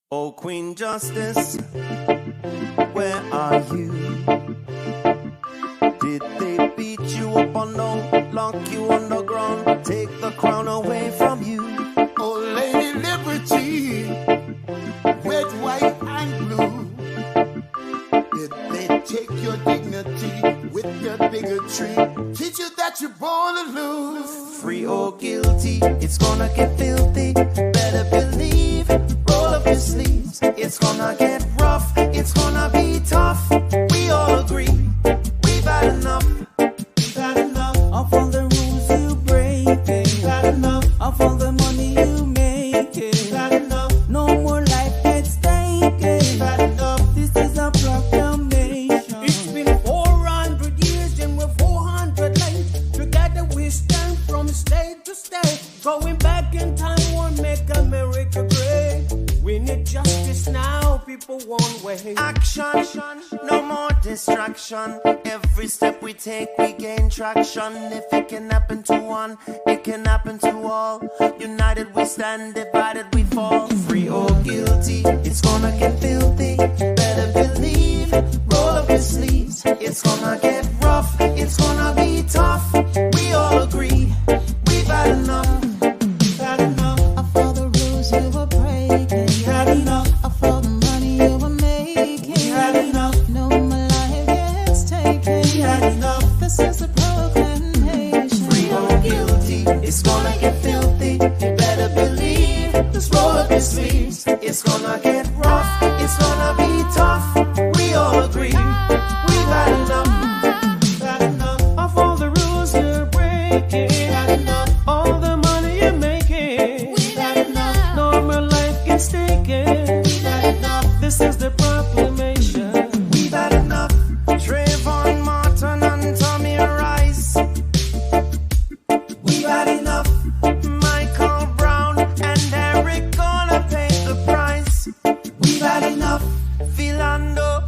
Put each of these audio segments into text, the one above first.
Oh, Queen Justice, where are you? Did they beat you up or no? Lock you underground, take the crown away from you? Oh, Lady Liberty, red, white, and blue. Did they take your dignity with their bigotry? Teach you that you're born to lose. Free or guilty, it's gonna get filthy. Better believe, roll up your sleeves. It's gonna get rough, it's gonna be tough. We all agree, we've had enough. We've had enough of all the rules you break. We've had enough of all the money you make. We've had enough. No more life at stake. We've had enough. This is a proclamation. It's been 400 years and we're 400 late. Together we stand from state to state. Going back in time won't make America great. We need justice now, people won't wait. Action, no more distraction. Every step we take, we gain traction. If it can happen to one, it can happen to all. United we stand, divided we fall. Free or guilty, it's gonna get filthy. Better believe, roll up your sleeves. It's gonna get rough, it's gonna be tough. We all agree, we've had enough. We've had enough of all the rules you were breaking. We've had enough of all the money you were making. We had enough. No more life gets taken. We had enough. This is a proclamation. Free or guilty, it's gonna get filthy. You better believe, just roll up your sleeves. It's gonna get rough, it's gonna be tough. We all agree, we've had enough. We've had enough of all the rules you're breaking. We've had enough. All the money you're making. We've had enough. No more life gets taken. We've had enough. This is the proclamation. We've had enough. Trayvon Martin and Tommy Rice. We've had enough. Michael Brown and Eric gonna pay the price. We've had enough. Philando,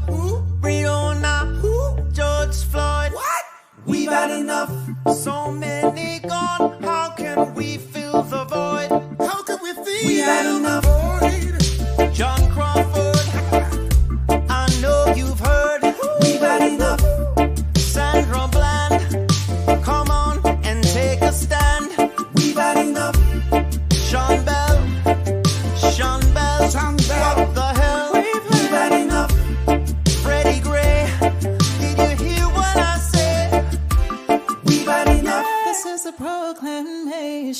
Breonna, George Floyd. What? We've had enough. So many gone. How can we fill the void? How can we feel? We've had enough. John Crawford, I know you've heard. We've had enough. Sandra Bland, come on and take a stand. We've had enough. Sean Bell, what the hell? We've had enough. Freddie Gray, did you hear what I said? We've had enough. This is a proclamation.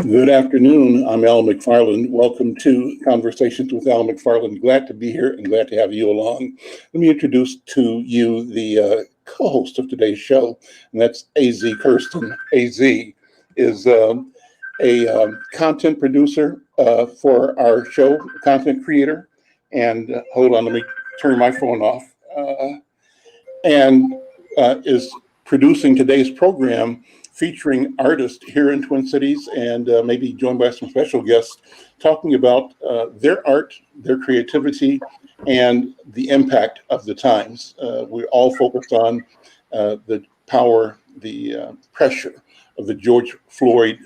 Good afternoon. I'm Al McFarlane. Welcome to Conversations with Al McFarlane. Glad to be here and glad to have you along. Let me introduce to you the co-host of today's show, and that's AZ Kirsten. AZ is a content producer for our show, content creator. And hold on, let me turn my phone off. And is producing today's program, featuring artists here in Twin Cities, and maybe joined by some special guests, talking about their art, their creativity, and the impact of the times. We're all focused on the power, the pressure of the George Floyd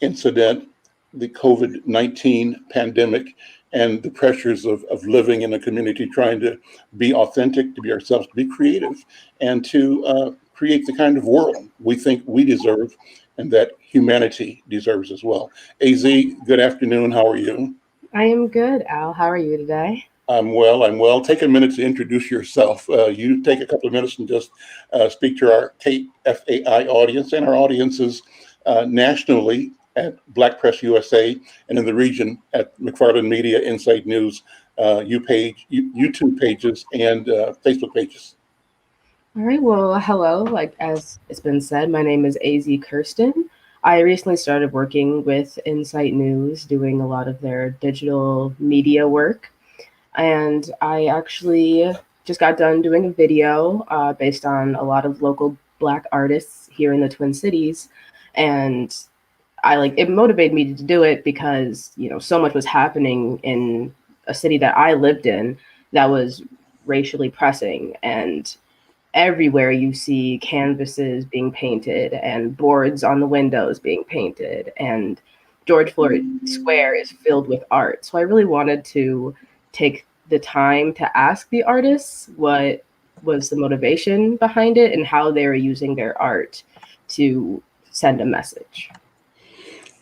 incident, the COVID-19 pandemic, and the pressures of living in a community, trying to be authentic, to be ourselves, to be creative, and to create the kind of world we think we deserve and that humanity deserves as well. AZ, good afternoon. How are you? I am good, Al. How are you today? I'm well. Take a minute to introduce yourself. You take a couple of minutes and just speak to our KFAI audience and our audiences nationally at Black Press USA and in the region at McFarlane Media, Inside News, YouTube pages, and Facebook pages. All right. Well, hello. Like as it's been said, my name is AZ Kirsten. I recently started working with Insight News, doing a lot of their digital media work. And I actually just got done doing a video based on a lot of local Black artists here in the Twin Cities. And it motivated me to do it because, so much was happening in a city that I lived in that was racially pressing. And everywhere you see canvases being painted and boards on the windows being painted, and George Floyd Square is filled with art. So I really wanted to take the time to ask the artists what was the motivation behind it and how they were using their art to send a message.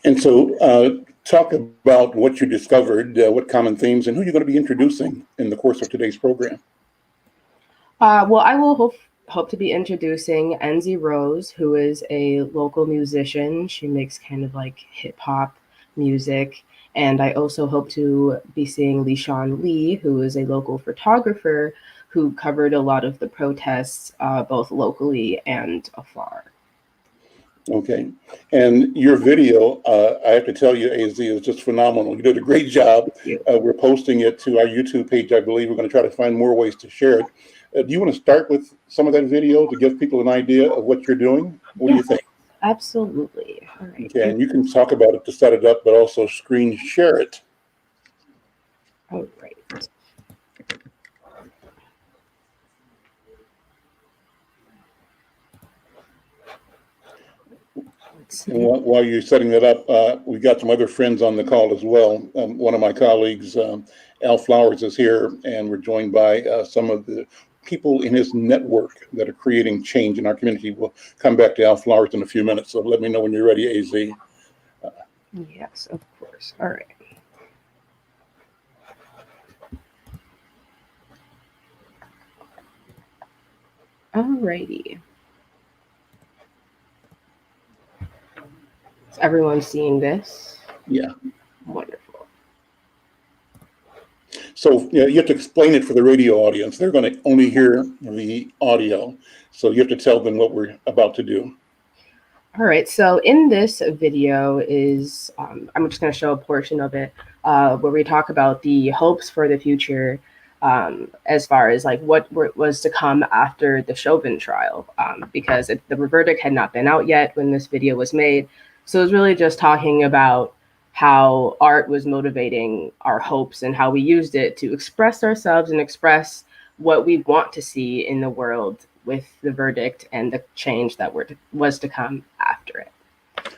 And so, talk about what you discovered, what common themes, and who you're going to be introducing in the course of today's program. Well, I will hope to be introducing Enzy Rose, who is a local musician. She makes kind of like hip hop music. And I also hope to be seeing LeSean Lee, who is a local photographer who covered a lot of the protests, both locally and afar. Okay. And your video, I have to tell you, AZ, is just phenomenal. You did a great job. We're posting it to our YouTube page, I believe. We're going to try to find more ways to share it. Do you want to start with some of that video to give people an idea of what you're doing? What do you think? Absolutely. All right. Okay, and you can talk about it to set it up, but also screen share it. All right. And while you're setting that up, we've got some other friends on the call as well. One of my colleagues, Al Flowers, is here, and we're joined by some of the people in his network that are creating change in our community. We'll come back to Al Flowers in a few minutes, so let me know when you're ready, AZ. Yes, of course. All right. Alrighty. Is everyone seeing this? Yeah. Wonderful. So you have to explain it for the radio audience. They're going to only hear the audio. So you have to tell them what we're about to do. All right. So in this video is, I'm just going to show a portion of it where we talk about the hopes for the future as far as like what was to come after the Chauvin trial, because the verdict had not been out yet when this video was made. So it was really just talking about how art was motivating our hopes and how we used it to express ourselves and express what we want to see in the world with the verdict and the change that was to come after it.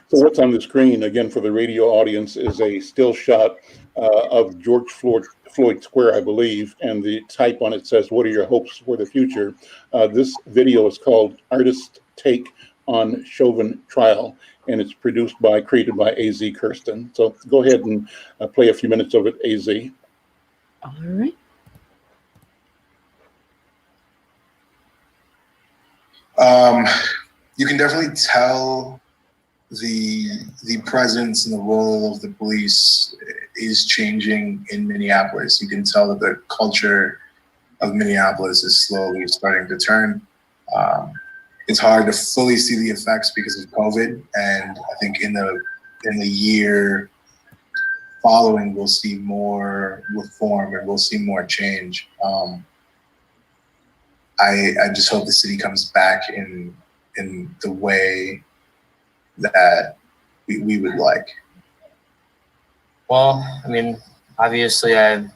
So what's on the screen, again, for the radio audience, is a still shot of George Floyd Square, I believe, and the type on it says, "What are your hopes for the future?" This video is called Artist Take on Chauvin Trial, and it's created by AZ Kirsten. So go ahead and play a few minutes of it, AZ. All right. You can definitely tell the presence and the role of the police is changing in Minneapolis. You can tell that the culture of Minneapolis is slowly starting to turn. It's hard to fully see the effects because of COVID, and I think in the year following, we'll see more reform and we'll see more change. I just hope the city comes back in the way that we would like. Well, I mean, obviously I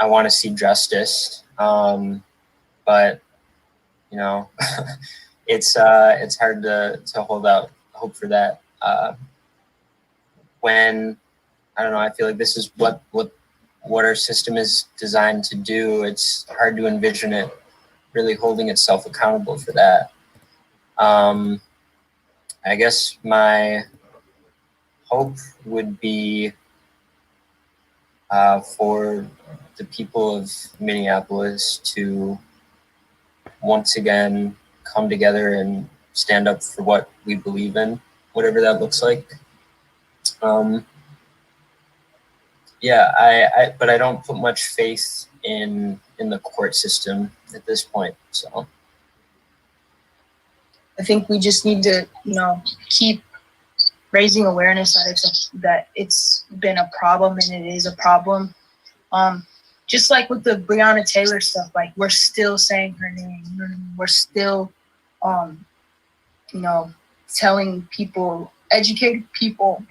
want to see justice, but you know, it's hard to hold out hope for that. When I don't know, I feel like this is what our system is designed to do. It's hard to envision it really holding itself accountable for that. I guess my hope would be for the people of Minneapolis to once again come together and stand up for what we believe in, whatever that looks like. Yeah, but I don't put much faith in the court system at this point. So I think we just need to, keep raising awareness that it's been a problem and it is a problem. Just like with the Breonna Taylor stuff, like we're still saying her name. We're still, telling people, educating people,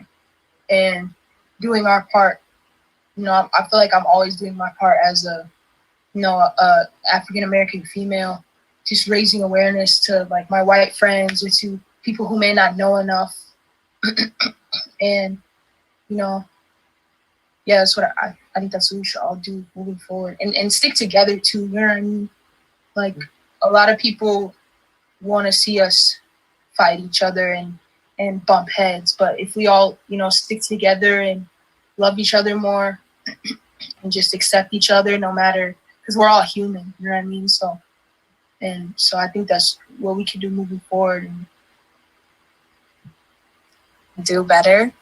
and doing our part. I feel like I'm always doing my part as a African American female just raising awareness to like my white friends or to people who may not know enough. And, you know, yeah, that's what I think that's what we should all do moving forward, and stick together too. You know what I mean? Like a lot of people want to see us fight each other and bump heads, but if we all, you know, stick together and love each other more and just accept each other, no matter, because we're all human. You know what I mean? So I think that's what we can do moving forward. And do better.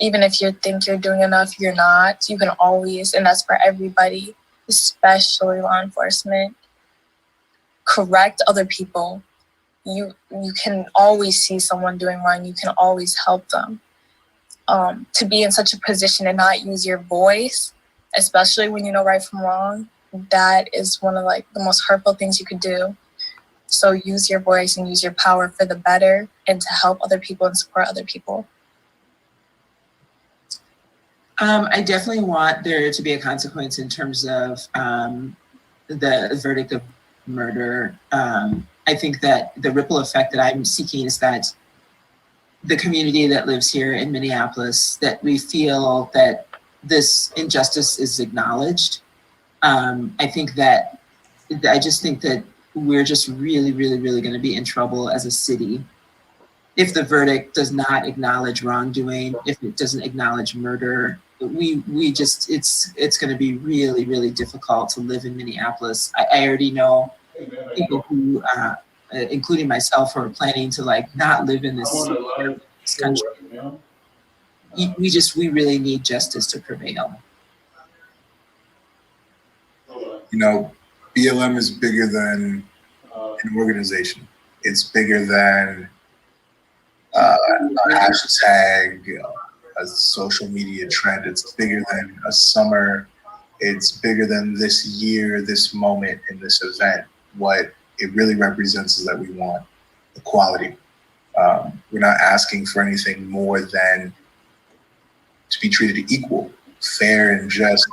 Even if you think you're doing enough, you're not. You can always, and that's for everybody, especially law enforcement, correct other people. You can always see someone doing wrong. You can always help them. To be in such a position and not use your voice, especially when you know right from wrong, that is one of like the most hurtful things you could do. So use your voice and use your power for the better and to help other people and support other people. I definitely want there to be a consequence in terms of the verdict of murder. I think that the ripple effect that I'm seeking is that the community that lives here in Minneapolis, that we feel that this injustice is acknowledged. I just think that we're just really, really, really going to be in trouble as a city if the verdict does not acknowledge wrongdoing, if it doesn't acknowledge murder. It's going to be really, really difficult to live in Minneapolis. I already know people who, including myself, who are planning to like not live in this country. We really need justice to prevail. You know, BLM is bigger than an organization. It's bigger than a hashtag, a social media trend. It's bigger than a summer. It's bigger than this year, this moment, and this event. What it really represents is that we want equality. We're not asking for anything more than to be treated equal, fair, and just.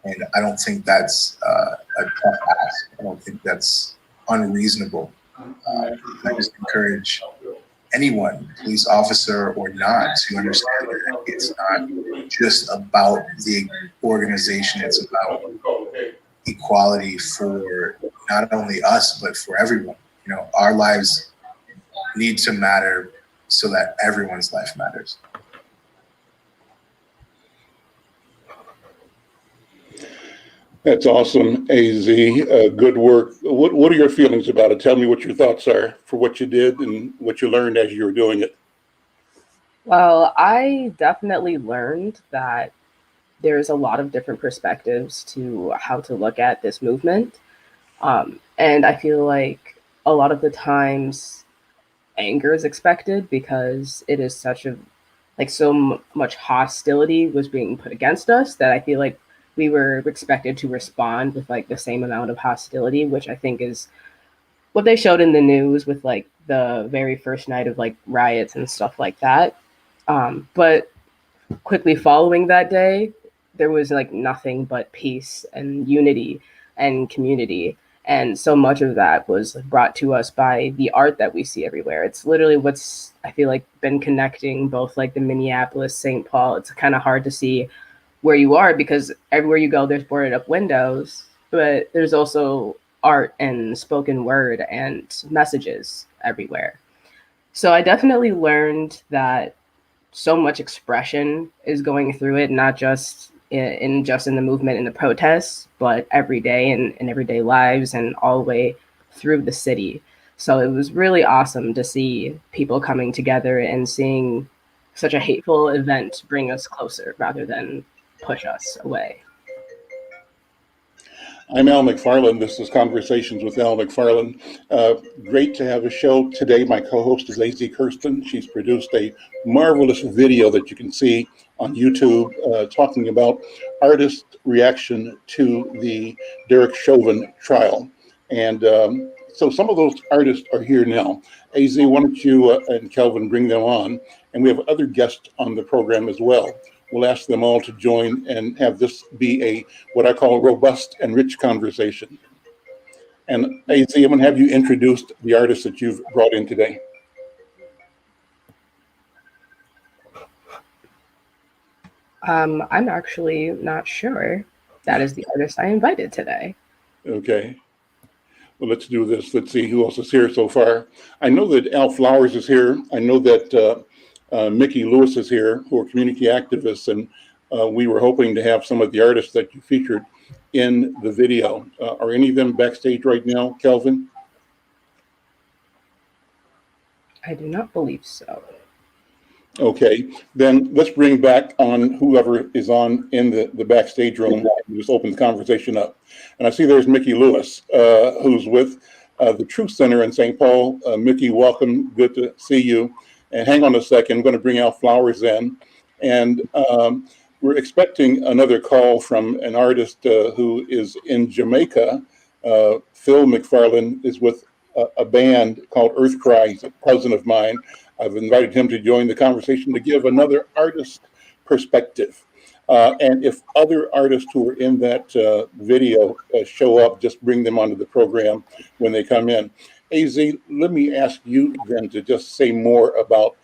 And I don't think that's a tough ask. I don't think that's unreasonable. I just encourage anyone, police officer or not, to understand that it's not just about the organization. It's about equality for not only us, but for everyone. You know, our lives need to matter so that everyone's life matters. That's awesome, AZ. Good work. What are your feelings about it? Tell me what your thoughts are for what you did and what you learned as you were doing it. Well, I definitely learned that there's a lot of different perspectives to how to look at this movement. And I feel like a lot of the times anger is expected because it is such a, like so much hostility was being put against us that I feel like we were expected to respond with like the same amount of hostility, which I think is what they showed in the news with like the very first night of like riots and stuff like that. But quickly following that day, there was like nothing but peace and unity and community. And so much of that was brought to us by the art that we see everywhere. It's literally what's, I feel like, been connecting both like the Minneapolis, St. Paul. It's kind of hard to see where you are because everywhere you go, there's boarded up windows, but there's also art and spoken word and messages everywhere. So I definitely learned that so much expression is going through it, not just in the movement and the protests, but every day in everyday lives and all the way through the city. So it was really awesome to see people coming together and seeing such a hateful event bring us closer rather than push us away. I'm Al McFarlane. This is Conversations with Al McFarlane. Great to have a show today. My co-host is AZ Kirsten. She's produced a marvelous video that you can see on YouTube talking about artist reaction to the Derek Chauvin trial. And so some of those artists are here now. AZ, why don't you and Kelvin bring them on? And we have other guests on the program as well. We'll ask them all to join and have this be a what I call robust and rich conversation. And AZ, I'm going to have you introduce the artists that you've brought in today. I'm actually not sure. That is the artist I invited today. Okay. Well, let's do this. Let's see who else is here so far. I know that Al Flowers is here. I know that Mickey Lewis is here, who are community activists, and we were hoping to have some of the artists that you featured in the video. Are any of them backstage right now, Kelvin? I do not believe so. Okay, then let's bring back on whoever is on in the backstage room and just open the conversation up. And I see there's Mickey Lewis, who's with the Truth Center in St. Paul. Mickey, welcome. Good to see you. And hang on a second. I'm going to bring Al Flowers in. And we're expecting another call from an artist who is in Jamaica. Phil McFarlane is with a band called Earth Cry. He's a cousin of mine. I've invited him to join the conversation to give another artist perspective. And if other artists who are in that video show up, just bring them onto the program when they come in. AZ, let me ask you then to just say more about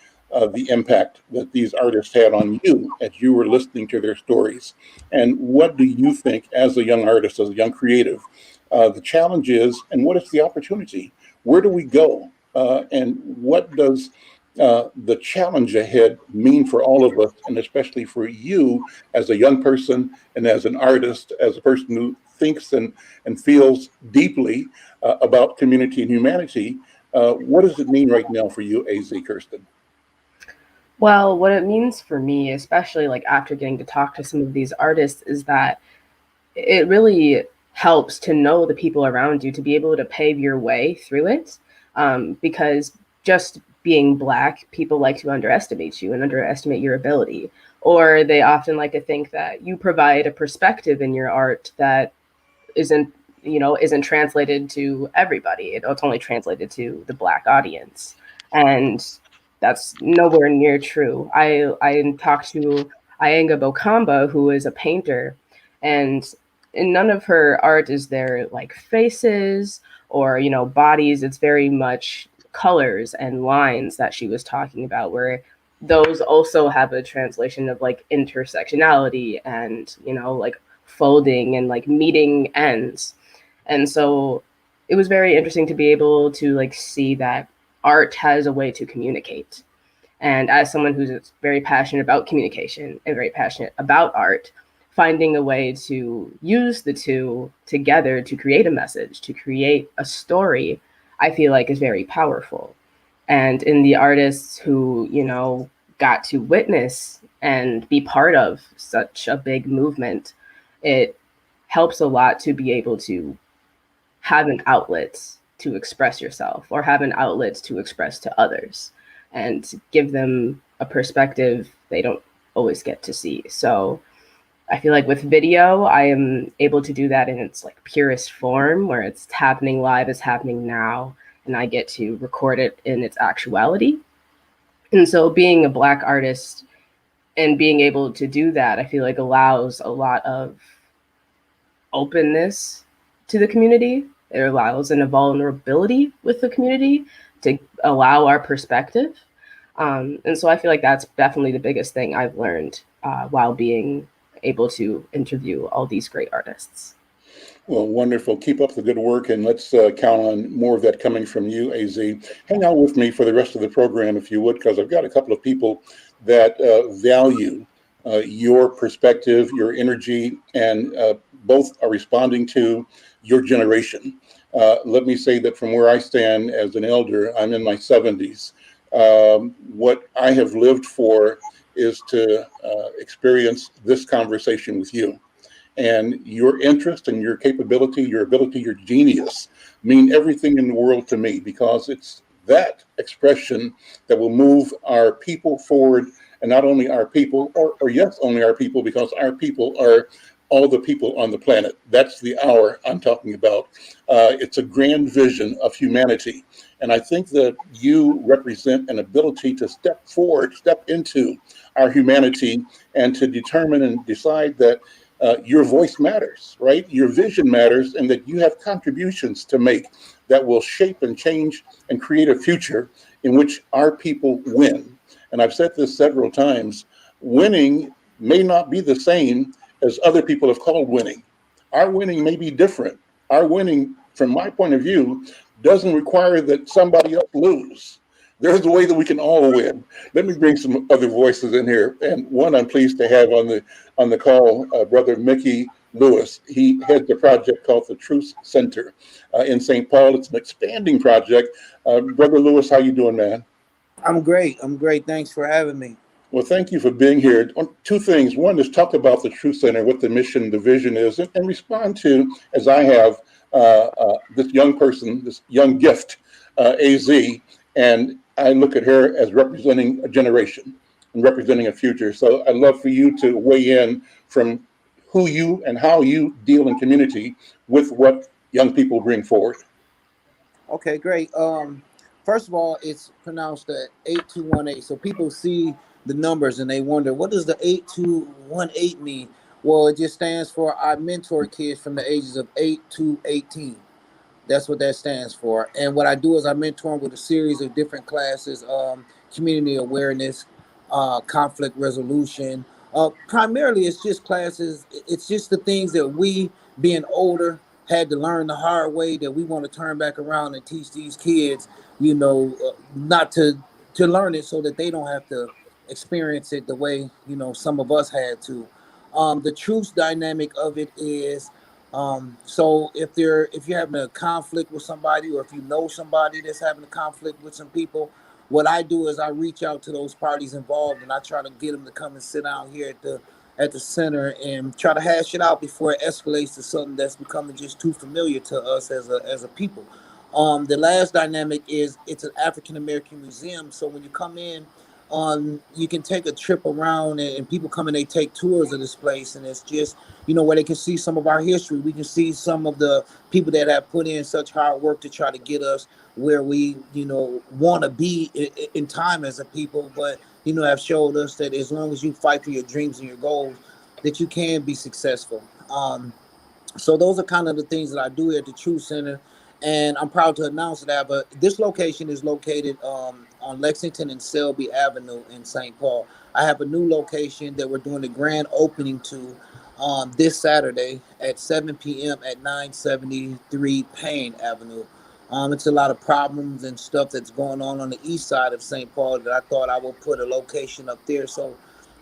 the impact that these artists had on you as you were listening to their stories. And what do you think, as a young artist, as a young creative, the challenge is, and what is the opportunity? Where do we go? And what does the challenge ahead mean for all of us, and especially for you as a young person and as an artist, as a person who thinks and feels deeply about community and humanity? What does it mean right now for you, AZ Kirsten? Well, what it means for me, especially like after getting to talk to some of these artists, is that it really helps to know the people around you, to be able to pave your way through it. Because just being Black, people like to underestimate you and underestimate your ability. Or they often like to think that you provide a perspective in your art that isn't translated to everybody. It's only translated to the Black audience. And that's nowhere near true. I talked to Iyenga Bokamba, who is a painter, and in none of her art is there like faces or bodies. It's very much colors and lines that she was talking about, where those also have a translation of like intersectionality and like folding and like meeting ends. And so it was very interesting to be able to like see that art has a way to communicate. And as someone who's very passionate about communication and very passionate about art, finding a way to use the two together to create a message, to create a story, I feel like is very powerful. And in the artists who, got to witness and be part of such a big movement, it helps a lot to be able to have an outlet to express yourself, or have an outlet to express to others, and to give them a perspective they don't always get to see. So I feel like with video, I am able to do that in its like purest form, where it's happening live, it's happening now, and I get to record it in its actuality. And so being a Black artist and being able to do that, I feel like allows a lot of openness to the community. It allows a vulnerability with the community to allow our perspective. And so I feel like that's definitely the biggest thing I've learned while being able to interview all these great artists. Well, wonderful. Keep up the good work, and let's count on more of that coming from you, AZ. Hang out with me for the rest of the program, if you would, because I've got a couple of people that value your perspective, your energy, and both are responding to your generation. Let me say that from where I stand as an elder, I'm in my 70s. What I have lived for is to experience this conversation with you. And your interest and your capability, your ability, your genius mean everything in the world to me, because it's that expression that will move our people forward. And not only our people, or yes, only our people, because our people are all the people on the planet. That's the hour I'm talking about. It's a grand vision of humanity. And I think that you represent an ability to step forward, step into our humanity, and to determine and decide that your voice matters, right? Your vision matters, and that you have contributions to make that will shape and change and create a future in which our people win. And I've said this several times, winning may not be the same as other people have called winning. Our winning may be different. Our winning, from my point of view, doesn't require that somebody else lose. There's a way that we can all win. Let me bring some other voices in here, and one I'm pleased to have on the call, Brother Mickey Lewis. He heads a project called the Truth Center in St. Paul. It's an expanding project. Brother Lewis, how you doing, man? I'm great. I'm great. Thanks for having me. Well, thank you for being here. Two things. One is talk about the Truth Center, what the mission, the vision is, and respond to, as I have, this young person, this young gift, AZ, and I look at her as representing a generation and representing a future. So I'd love for you to weigh in from who you and how you deal in community with what young people bring forward. Okay, great. First of all, it's pronounced 8218. So people see the numbers and they wonder, what does the 8218 mean? Well, it just stands for I mentor kids from the ages of 8 to 18. That's what that stands for. And what I do is I mentor them with a series of different classes, community awareness, conflict resolution. Primarily, it's just classes. It's just the things that we, being older, had to learn the hard way that we want to turn back around and teach these kids, not to learn it so that they don't have to experience it the way, some of us had to. The truth dynamic of it is so if you're having a conflict with somebody, or if you know somebody that's having a conflict with some people, what I do is I reach out to those parties involved and I try to get them to come and sit down here at the center and try to hash it out before it escalates to something that's becoming just too familiar to us as a people. The last dynamic is it's an African American museum, so when you come in, you can take a trip around and people come and they take tours of this place, and it's just where they can see some of our history. We can see some of the people that have put in such hard work to try to get us where we, want to be in time as a people, but, have showed us that as long as you fight for your dreams and your goals, that you can be successful. So those are kind of the things that I do here at the True Center, and I'm proud to announce that. But this location is located on Lexington and Selby Avenue in St. Paul. I have a new location that we're doing the grand opening to this Saturday at 7 p.m. at 973 Payne Avenue. It's a lot of problems and stuff that's going on the east side of St. Paul that I thought I would put a location up there. So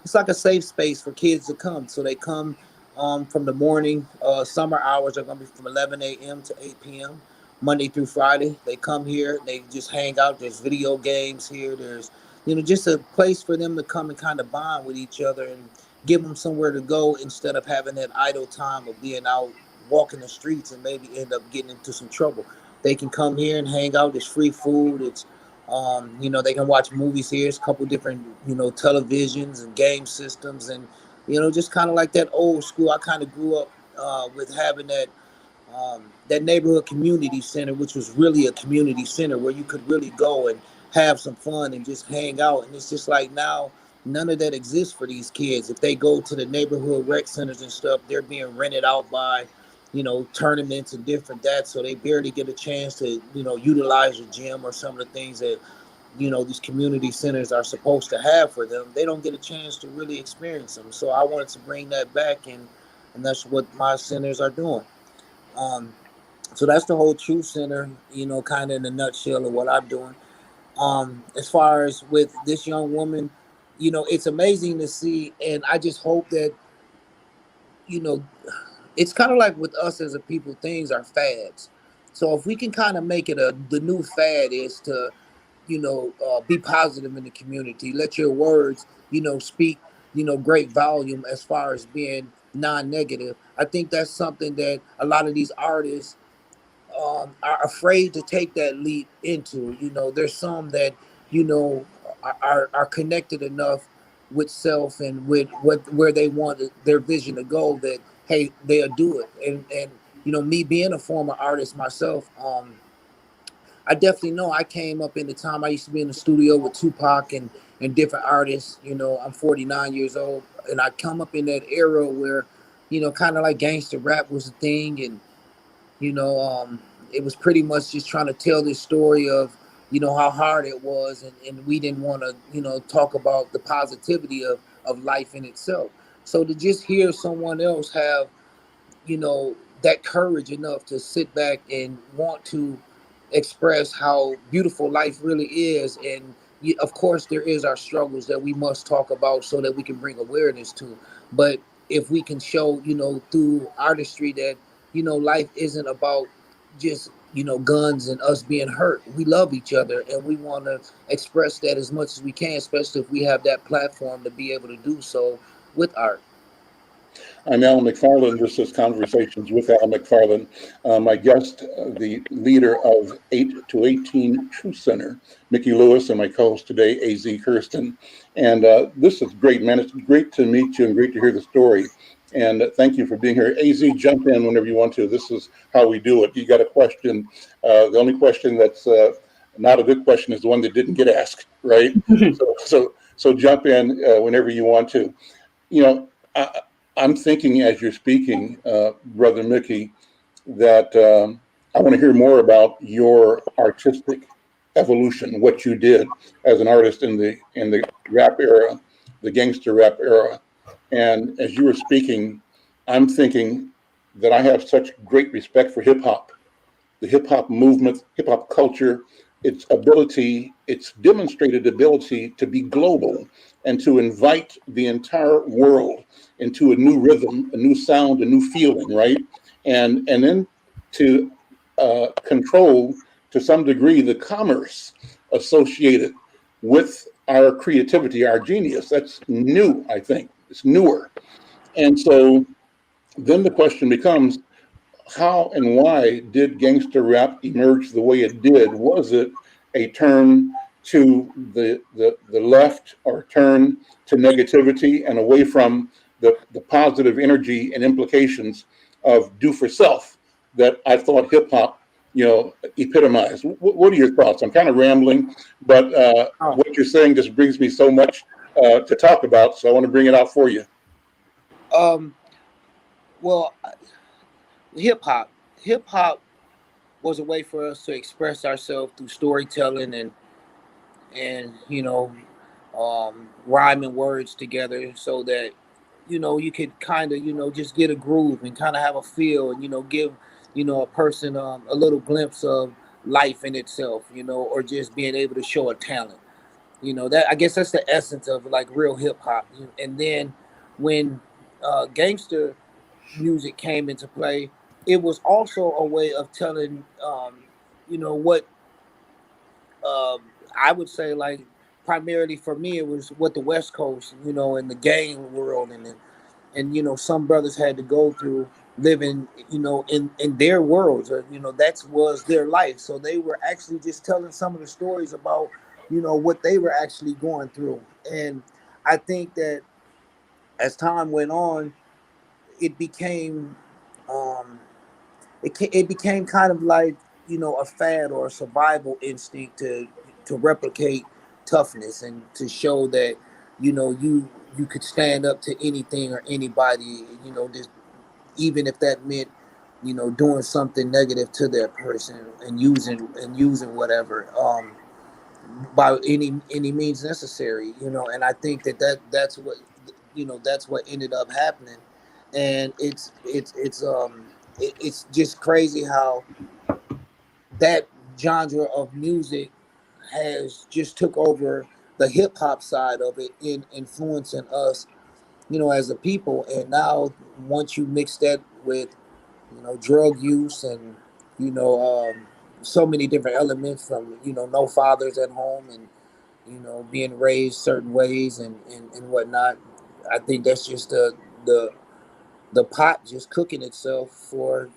it's like a safe space for kids to come. So they come from the morning. Summer hours are going to be from 11 a.m. to 8 p.m. Monday through Friday. They come here. They just hang out. There's video games here. There's, just a place for them to come and kind of bond with each other and give them somewhere to go instead of having that idle time of being out walking the streets and maybe end up getting into some trouble. They can come here and hang out. There's free food. It's they can watch movies here. It's a couple different, televisions and game systems, and just kind of like that old school. I kind of grew up with having that neighborhood community center, which was really a community center where you could really go and have some fun and just hang out. And it's just like now, none of that exists for these kids. If they go to the neighborhood rec centers and stuff, they're being rented out by, tournaments and different that. So they barely get a chance to, utilize the gym or some of the things that, these community centers are supposed to have for them. They don't get a chance to really experience them. So I wanted to bring that back, and that's what my centers are doing. Um, so that's the whole Truth Center, kind of in a nutshell of what I'm doing. As far as with this young woman, it's amazing to see, and I just hope that, you know, it's kind of like with us as a people, things are fads. So if we can kind of make it the new fad is to, be positive in the community. Let your words, speak, great volume as far as being non-negative. I think that's something that a lot of these artists are afraid to take that leap into. There's some that are connected enough with self and with what where they want their vision to go that hey they'll do it. And me being a former artist myself, I definitely know I came up in the time I used to be in the studio with Tupac and different artists. I'm 49 years old, and I come up in that era where, kind of like gangster rap was a thing, and you know, it was pretty much just trying to tell this story of, how hard it was, and we didn't want to, talk about the positivity of life in itself. So to just hear someone else have, you know, that courage enough to sit back and want to express how beautiful life really is. And of course, there is our struggles that we must talk about so that we can bring awareness to. But if we can show, through artistry that, life isn't about just, guns and us being hurt. We love each other and we want to express that as much as we can, especially if we have that platform to be able to do so with art. I'm Al McFarlane. This is Conversations with Al McFarlane. My guest, the leader of 8 to 18 Truth Center, Mickey Lewis, and my co-host today, A.Z. Kirsten. And this is great, man. It's great to meet you and great to hear the story. And thank you for being here. A.Z., jump in whenever you want to. This is how we do it. You got a question. The only question that's not a good question is the one that didn't get asked, right? So jump in whenever you want to. You know, I'm thinking as you're speaking, Brother Mickey, that I want to hear more about your artistic evolution, what you did as an artist in the rap era, the gangster rap era. And as you were speaking, I'm thinking that I have such great respect for hip hop, the hip hop movement, hip hop culture, its ability, its demonstrated ability to be global and to invite the entire world into a new rhythm, a new sound, a new feeling, right? And then to control to some degree the commerce associated with our creativity, our genius. That's new, I think. It's newer. And so then the question becomes, how and why did gangster rap emerge the way it did? Was it a turn to the left or turn to negativity and away from the positive energy and implications of do for self that I thought hip hop, epitomized? What are your thoughts? I'm kind of rambling, but what you're saying just brings me so much to talk about. So I want to bring it out for you. Well, hip hop was a way for us to express ourselves through storytelling and rhyming words together, so that you could kind of just get a groove and kind of have a feel, and give a person a little glimpse of life in itself, or just being able to show a talent. That, I guess, that's the essence of like real hip hop. And then when gangster music came into play, it was also a way of telling, what I would say, like, primarily for me, it was what the West Coast, in the gang world, and some brothers had to go through living, in their worlds, or that was their life. So they were actually just telling some of the stories about, what they were actually going through. And I think that as time went on, it became um, it became kind of like a fad or a survival instinct to replicate toughness and to show that you could stand up to anything or anybody, just even if that meant doing something negative to that person and using whatever, by any means necessary, and I think that's what that's what ended up happening. And it's just crazy how that genre of music has just took over the hip hop side of it in influencing us, as a people. And now once you mix that with, drug use and, so many different elements from, no fathers at home and, being raised certain ways and whatnot. I think that's just the the pot just cooking itself for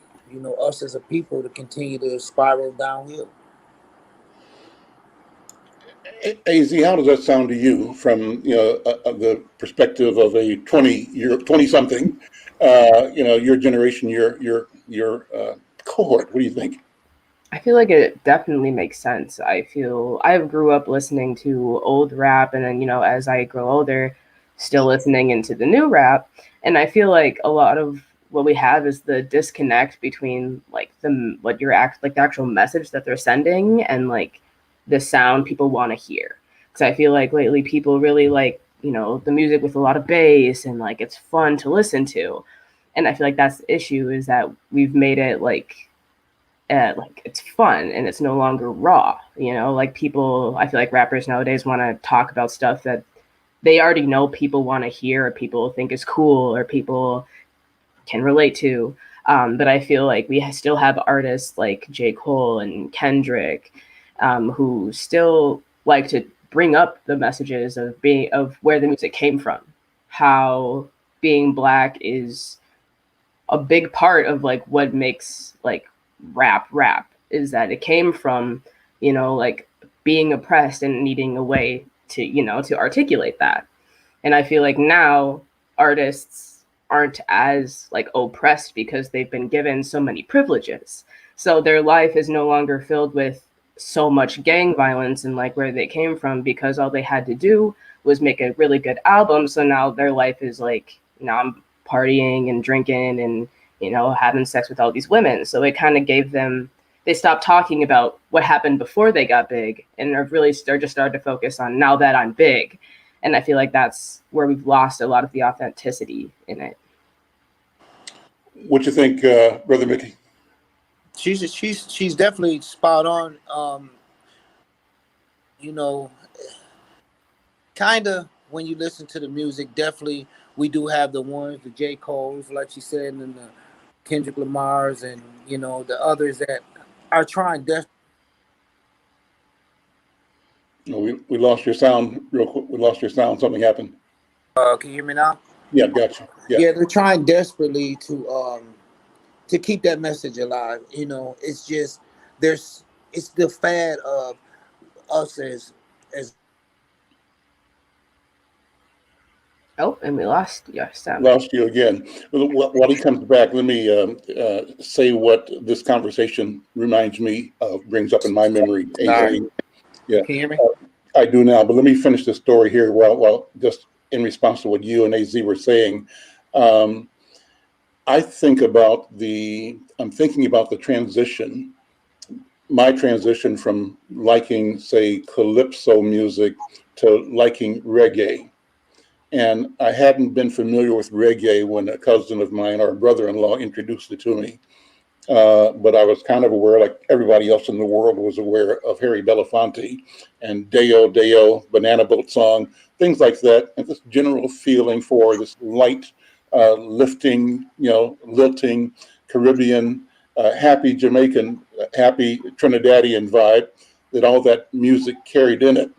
us as a people to continue to spiral downhill. AZ, how does that sound to you from the perspective of a 20 something, your generation, your cohort? What do you think? I feel like it definitely makes sense. I grew up listening to old rap, and then as I grow older, still listening into the new rap. And I feel like a lot of what we have is the disconnect between like the actual message that they're sending and like the sound people want to hear. Because I feel like lately people really like, you know, the music with a lot of bass and like it's fun to listen to. And I feel like that's the issue, is that we've made it like it's fun and it's no longer raw. You know, like people, I feel like rappers nowadays want to talk about stuff that they already know people want to hear, or people think is cool, or people can relate to. But I feel like we still have artists like J. Cole and Kendrick, who still like to bring up the messages of where the music came from, how being black is a big part of like what makes like rap is that it came from, you know, like being oppressed and needing a way to, you know, to articulate that. And I feel like now artists aren't as like oppressed because they've been given so many privileges. So their life is no longer filled with so much gang violence and like where they came from, because all they had to do was make a really good album. So now their life is like, now I'm partying and drinking and, you know, having sex with all these women. So it kind of gave them, they stopped talking about what happened before they got big, and they're just started to focus on now that I'm big. And I feel like that's where we've lost a lot of the authenticity in it. What you think, Brother Mickey? She's definitely spot on. You know, kind of when you listen to the music, definitely we do have the ones, the J. Cole's, like she said, and the Kendrick Lamar's, and you know the others that are trying We lost your sound real quick. We lost your sound. Something happened. Can you hear me now? Yeah, gotcha. Yeah, they're trying desperately to keep that message alive. You know, it's just it's the fad of us as Oh, and we lost your sound. Lost you again. While he comes back, let me say what this conversation reminds me of, brings up in my memory. Right. Yeah, Can you hear me? I do now. But let me finish the story here. While just in response to what you and AZ were saying, I'm thinking about the transition, my transition from liking, say, calypso music to liking reggae. And I hadn't been familiar with reggae when a cousin of mine, or a brother-in-law, introduced it to me. But I was kind of aware, like everybody else in the world was aware of Harry Belafonte and Deo Deo, Banana Boat Song, things like that, and this general feeling for this light, lifting, you know, lilting, Caribbean, happy Jamaican, happy Trinidadian vibe that all that music carried in it.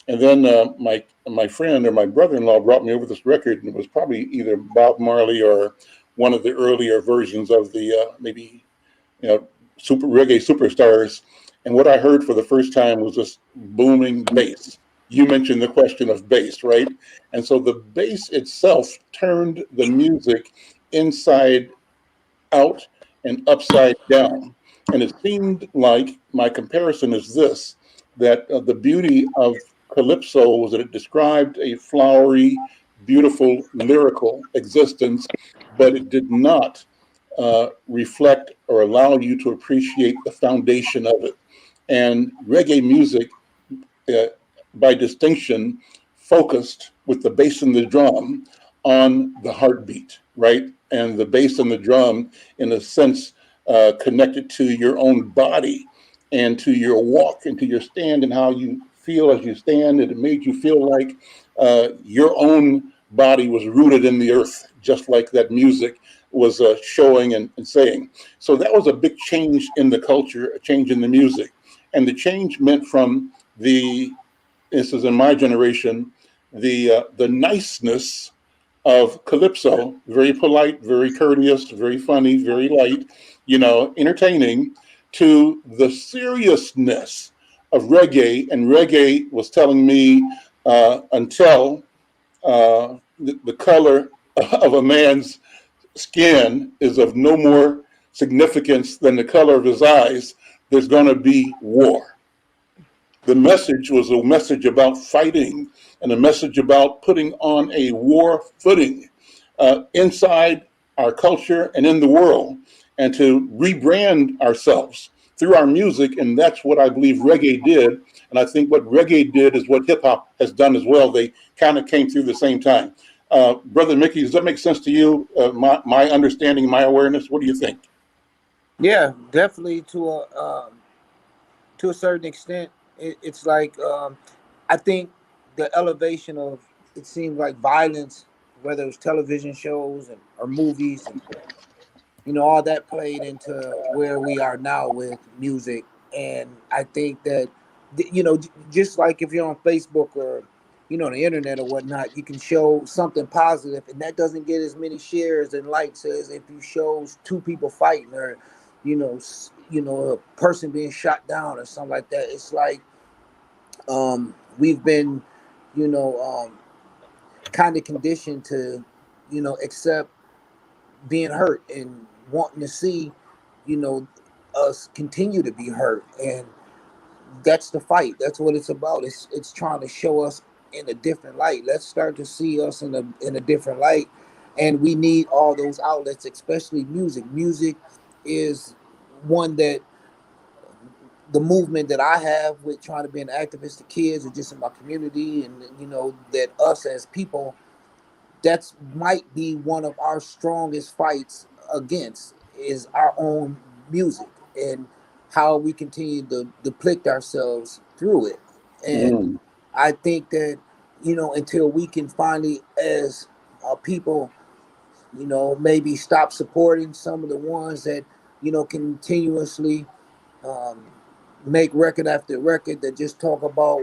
And then my friend or my brother-in-law brought me over this record, and it was probably either Bob Marley or one of the earlier versions of the maybe, you know, super reggae superstars. And what I heard for the first time was this booming bass. You mentioned the question of bass, right? And so the bass itself turned the music inside out and upside down. And it seemed like, my comparison is this, that the beauty of Calypso was that it described a flowery, beautiful, lyrical existence, but it did not reflect or allow you to appreciate the foundation of it. And reggae music, by distinction, focused with the bass and the drum on the heartbeat, right? And the bass and the drum, in a sense, connected to your own body and to your walk and to your stand and how you feel as you stand. And it made you feel like your own body was rooted in the earth, just like that music was showing and saying. So that was a big change in the culture, a change in the music. And the change meant from this is in my generation, the niceness of Calypso, very polite, very courteous, very funny, very light, you know, entertaining, to the seriousness of reggae. And reggae was telling me until the color of a man's skin is of no more significance than the color of his eyes, there's going to be war. The message was a message about fighting and a message about putting on a war footing inside our culture and in the world, and to rebrand ourselves through our music. And that's what I believe reggae did. And I think what reggae did is what hip hop has done as well. They kind of came through the same time. Brother Mickey, does that make sense to you? My understanding, my awareness, what do you think? Yeah, definitely to a certain extent. It's like I think the elevation of it seems like violence, whether it's television shows or movies, and all that played into where we are now with music. And I think that just like if you're on Facebook or the internet or whatnot, you can show something positive, and that doesn't get as many shares and likes as if you show two people fighting or a person being shot down or something like that. It's like we've been you know kind of conditioned to accept being hurt and wanting to see you know us continue to be hurt. And that's the fight. That's what it's about. It's trying to show us in a different light. Let's start to see us in a different light. And we need all those outlets, especially music. Music is one that the movement that I have with trying to be an activist to kids or just in my community, and that us as people, that's might be one of our strongest fights against is our own music and how we continue to depict ourselves through it. And Mm. I think that until we can finally as people maybe stop supporting some of the ones that continuously um, make record after record that just talk about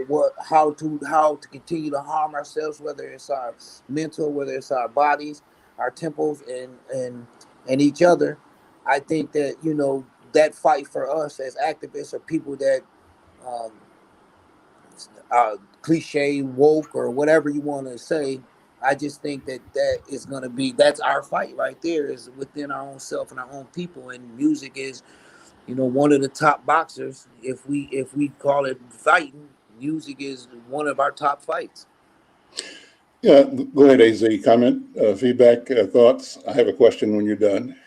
how to continue to harm ourselves, whether it's our mental, whether it's our bodies, our temples, and each other. I think that that fight for us as activists or people that um, cliche woke or whatever you want to say. I just think that is going to be that's our fight right there, is within our own self and our own people. And music is one of the top boxers. If we call it fighting, music is one of our top fights. Yeah, go ahead, AZ. Comment, feedback, thoughts. I have a question when you're done.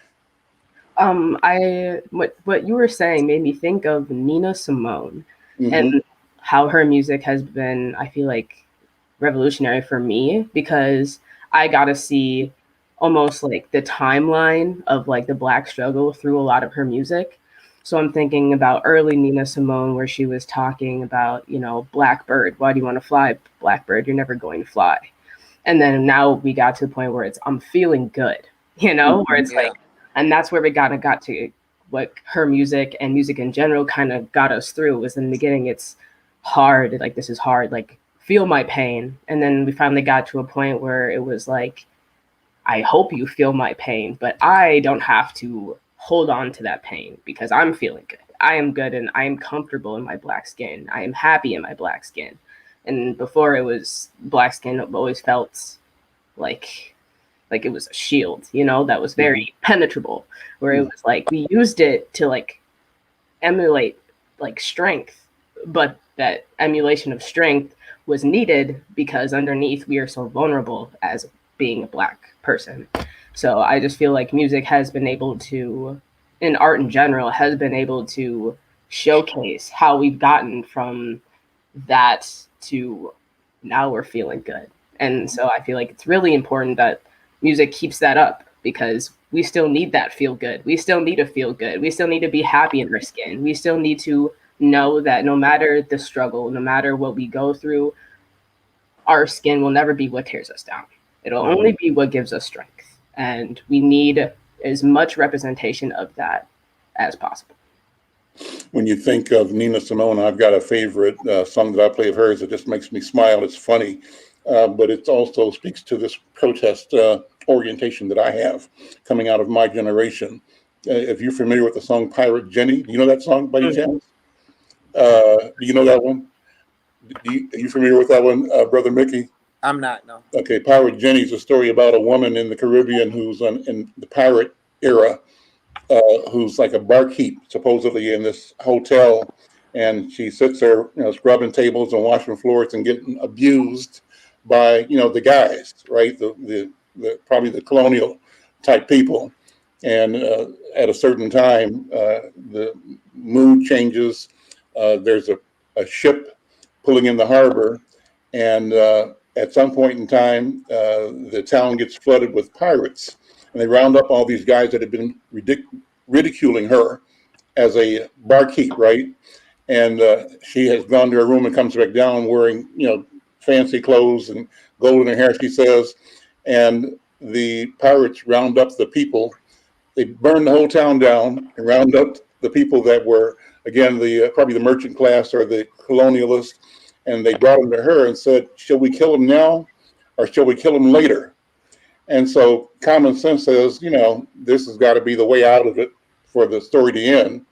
I what you were saying made me think of Nina Simone Mm-hmm. and how her music has been, I feel like, revolutionary for me because I got to see almost like the timeline of like the Black struggle through a lot of her music. So I'm thinking about early Nina Simone where she was talking about, Blackbird, why do you want to fly, Blackbird? You're never going to fly. And then now we got to the point where it's I'm feeling good, where it's Yeah. like, and that's where we got to what her music and music in general kind of got us through. Was in the beginning it's hard, like this is hard, like feel my pain. And then we finally got to a point where it was like, I hope you feel my pain, but I don't have to hold on to that pain because I'm feeling good. I am good and I am comfortable in my Black skin. I am happy in my Black skin. And before it was Black skin always felt like it was a shield, that was very penetrable, where it was like we used it to like emulate like strength, but that emulation of strength was needed because underneath we are so vulnerable as being a Black person. So I just feel like music has been able to, in art in general, has been able to showcase how we've gotten from that to now we're feeling good. And so I feel like it's really important that music keeps that up because we still need that feel good. We still need to feel good. We still need to be happy in our skin. We still need to know that no matter the struggle, no matter what we go through, our skin will never be what tears us down. It'll only be what gives us strength. And we need as much representation of that as possible. When you think of Nina Simone, I've got a favorite song that I play of hers that just makes me smile. It's funny, but it also speaks to this protest orientation that I have coming out of my generation. If you're familiar with the song Pirate Jenny, do you know that song by any chance? Do you know that one? Are you familiar with that one, Brother Mickey? I'm not, no. Okay, Pirate Jenny is a story about a woman in the Caribbean who's in the pirate era, who's like a barkeep supposedly in this hotel, and she sits there, scrubbing tables and washing floors and getting abused by the guys, right? The probably the colonial type people, and at a certain time, the mood changes. There's a ship pulling in the harbor, and at some point in time, the town gets flooded with pirates, and they round up all these guys that had been ridiculing her as a barkeep, right? And she has gone to her room and comes back down wearing, fancy clothes and gold in her hair, she says. And the pirates round up the people. They burn the whole town down and round up the people that were, again, the probably the merchant class or the colonialist. And they brought them to her and said, shall we kill them now or shall we kill them later? And so common sense says, this has got to be the way out of it for the story to end.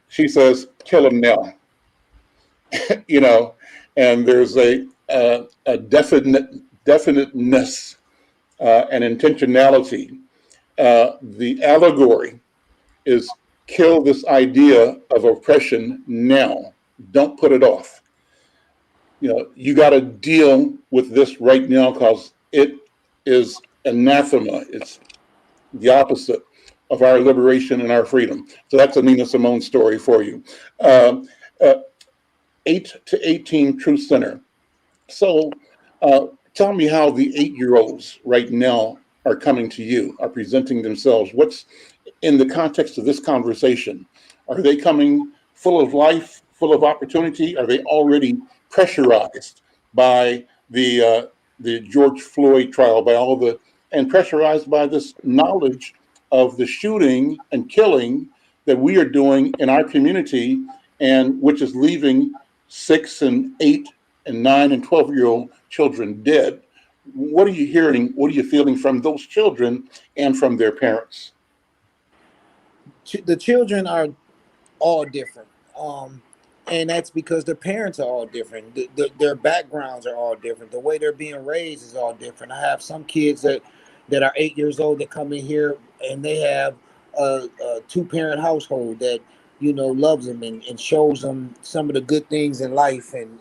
She says, kill him now. And there's a definiteness and intentionality. The allegory is kill this idea of oppression now. Don't put it off. You got to deal with this right now because it is anathema. It's the opposite of our liberation and our freedom. So that's a Nina Simone story for you. 8 to 18 Truth Center. So tell me how the 8-year-olds right now are coming to you, are presenting themselves. What's in the context of this conversation? Are they coming full of life, full of opportunity? Are they already pressurized by the George Floyd trial, by and pressurized by this knowledge of the shooting and killing that we are doing in our community, and which is leaving 6 and 8 and 9 and 12-year-old children dead? What are you hearing? What are you feeling from those children and from their parents? The children are all different. And that's because their parents are all different. Their backgrounds are all different. The way they're being raised is all different. I have some kids that are 8 years old that come in here and they have a 2-parent household that loves them and shows them some of the good things in life, and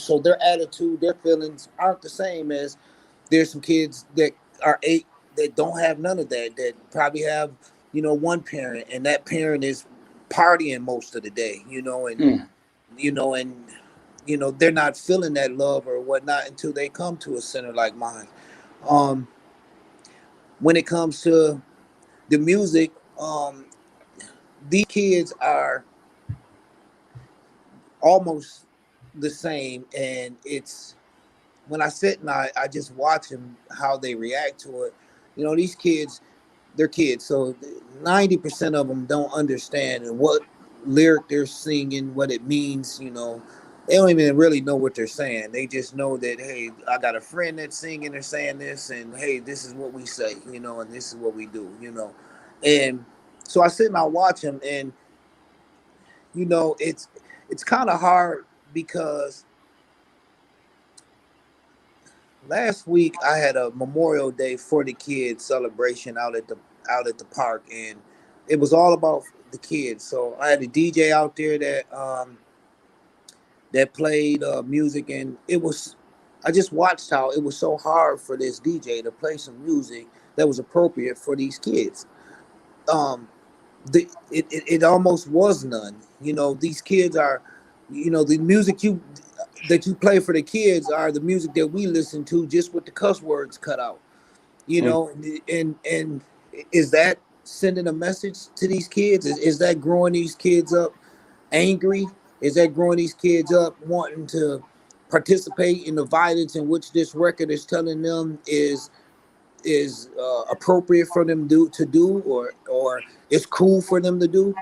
so their attitude, their feelings aren't the same as there's some kids that are 8 that don't have none of that probably have one parent, and that parent is partying most of the day, they're not feeling that love or whatnot until they come to a center like mine. When it comes to the music, these kids are almost the same, and it's when I sit and I just watch them, how they react to it. These kids, they're kids, so 90% of them don't understand what lyric they're singing, what it means. They don't even really know what they're saying. They just know that, hey, I got a friend that's singing or saying this, and hey, this is what we say, and this is what we do, and so I sit and I watch them, and it's kind of hard because last week I had a Memorial Day for the kids celebration out at the park, and it was all about the kids. So I had a DJ out there that played music, and I just watched how it was so hard for this DJ to play some music that was appropriate for these kids. It almost was none. These kids are, the music that you play for the kids are the music that we listen to, just with the cuss words cut out. And is that sending a message to these kids? Is that growing these kids up angry? Is that growing these kids up wanting to participate in the violence in which this record is telling them is appropriate for them to do, or it's cool for them to do?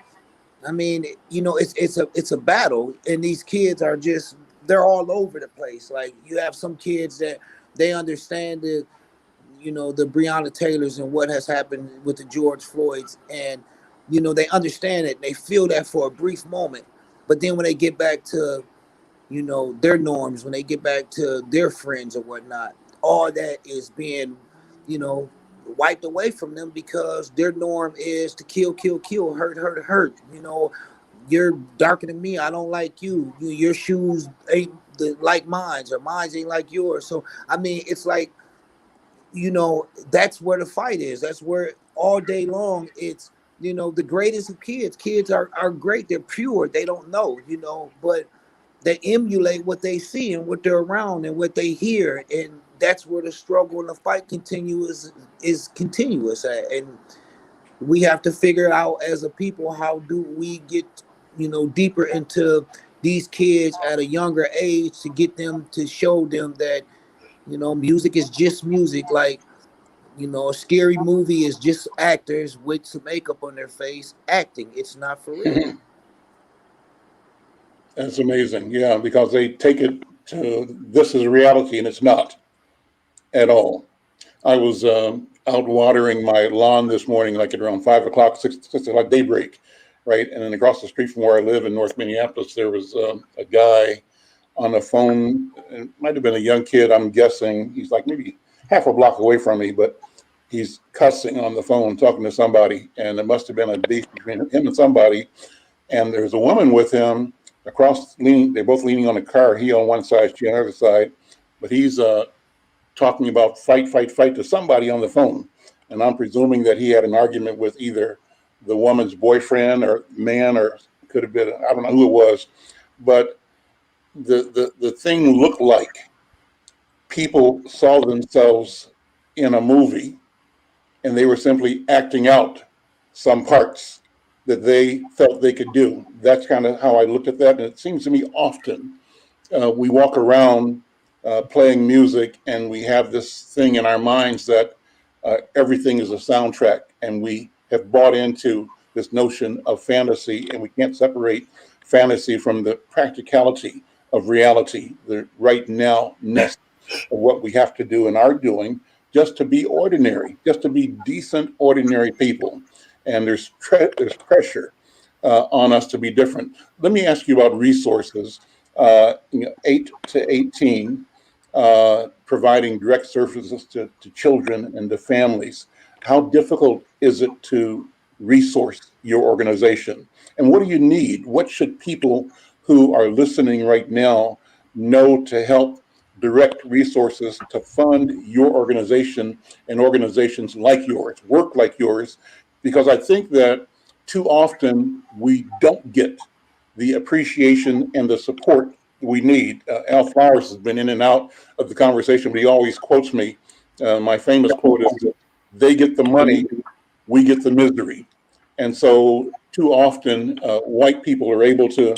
I mean, it's a battle, and these kids are they're all over the place. Like, you have some kids that they understand the Breonna Taylors and what has happened with the George Floyds, and they understand it. They feel that for a brief moment, but then when they get back to their norms, when they get back to their friends or whatnot, all that is being wiped away from them, because their norm is to kill, kill, kill, hurt, hurt, hurt. you're darker than me. I don't like you. Your shoes ain't like mine, or mine ain't like yours. So I mean, it's like, that's where the fight is. That's where all day long it's, the greatest of kids. Kids are great. They're pure. They don't know, but they emulate what they see and what they're around and what they hear, and that's where the struggle and the fight continuous is continuous at. And we have to figure out as a people, how do we get deeper into these kids at a younger age to get them to show them that music is just music. Like, a scary movie is just actors with some makeup on their face acting. It's not for real. That's amazing. Yeah, because they take it to this is reality, and it's not at all. I was out watering my lawn this morning, like at around 5 o'clock, 6 o'clock daybreak, right? And then across the street from where I live in North Minneapolis, there was a guy on the phone. It might have been a young kid, I'm guessing. He's like maybe half a block away from me, but he's cussing on the phone, talking to somebody, and there must have been a beef between him and somebody. And there's a woman with him across, leaning. They're both leaning on a car. He on one side, she on the other side, but he's talking about fight, fight, fight to somebody on the phone. And I'm presuming that he had an argument with either the woman's boyfriend or man, or could have been, I don't know who it was. But the thing looked like people saw themselves in a movie and they were simply acting out some parts that they felt they could do. That's kind of how I looked at that. And it seems to me often we walk around playing music and we have this thing in our minds that everything is a soundtrack, and we have bought into this notion of fantasy, and we can't separate fantasy from the practicality of reality, the right now-ness of what we have to do and are doing just to be ordinary, just to be decent, ordinary people. And there's pressure on us to be different. Let me ask you about resources. 8 to 18, providing direct services to children and to families. How difficult is it to resource your organization? And what do you need? What should people who are listening right now know to help direct resources to fund your organization and organizations like yours, work like yours? Because I think that too often we don't get the appreciation and the support we need. Al Flowers has been in and out of the conversation, but he always quotes me. My famous quote is, they get the money, we get the misery. And so too often white people are able to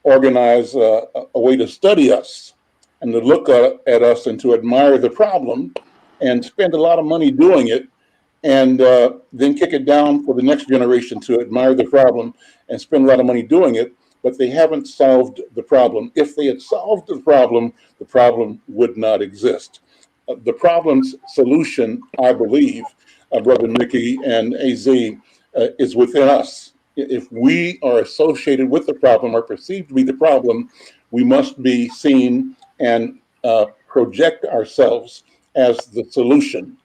organize a way to study us and to look at us and to admire the problem and spend a lot of money doing it, and then kick it down for the next generation to admire the problem and spend a lot of money doing it, but they haven't solved the problem. If they had solved the problem would not exist. The problem's solution, I believe, Brother Nikki and AZ, is within us. If we are associated with the problem or perceived to be the problem, we must be seen and project ourselves as the solution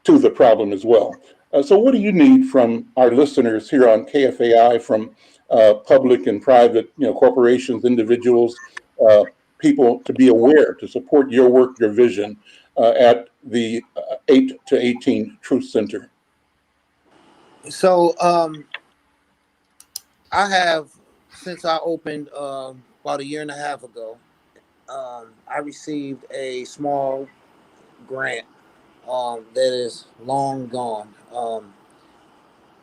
to the problem as well. So what do you need from our listeners here on KFAI, from public and private, corporations, individuals, people, to be aware, to support your work, your vision at the 8 to 18 Truth Center? So I have, since I opened about a year and a half ago, I received a small grant that is long gone.